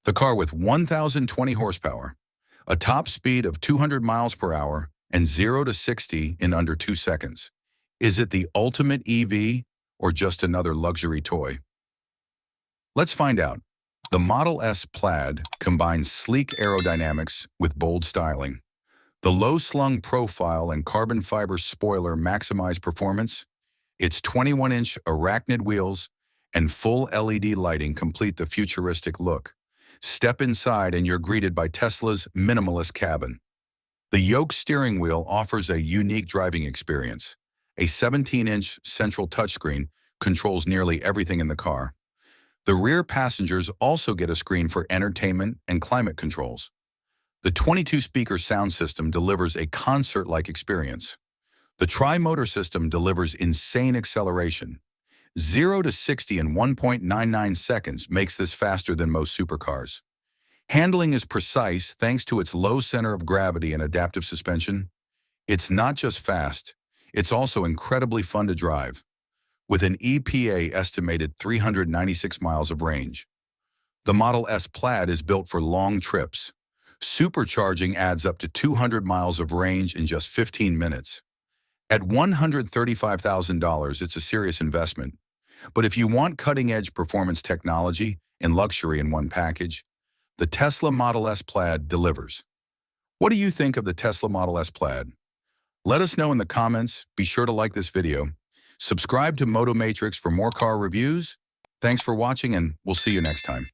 The car with 1,020 horsepower, a top speed of 200 miles per hour, and 0 to 60 in under 2 seconds. Is it the ultimate EV or just another luxury toy? Let's find out. The Model S Plaid combines sleek aerodynamics with bold styling. The low-slung profile and carbon fiber spoiler maximize performance. Its 21-inch arachnid wheels and full LED lighting complete the futuristic look. Step inside and you're greeted by Tesla's minimalist cabin. The yoke steering wheel offers a unique driving experience. A 17-inch central touchscreen controls nearly everything in the car. The rear passengers also get a screen for entertainment and climate controls. The 22-speaker sound system delivers a concert-like experience. The tri-motor system delivers insane acceleration. 0 to 60 in 1.99 seconds makes this faster than most supercars. Handling is precise thanks to its low center of gravity and adaptive suspension. It's not just fast, it's also incredibly fun to drive, with an EPA estimated 396 miles of range. The Model S Plaid is built for long trips. Supercharging adds up to 200 miles of range in just 15 minutes. At $135,000, it's a serious investment. But if you want cutting-edge performance technology and luxury in one package, the Tesla Model S Plaid delivers. What do you think of the Tesla Model S Plaid? Let us know in the comments. Be sure to like this video. Subscribe to Moto Matrix for more car reviews. Thanks for watching, and we'll see you next time.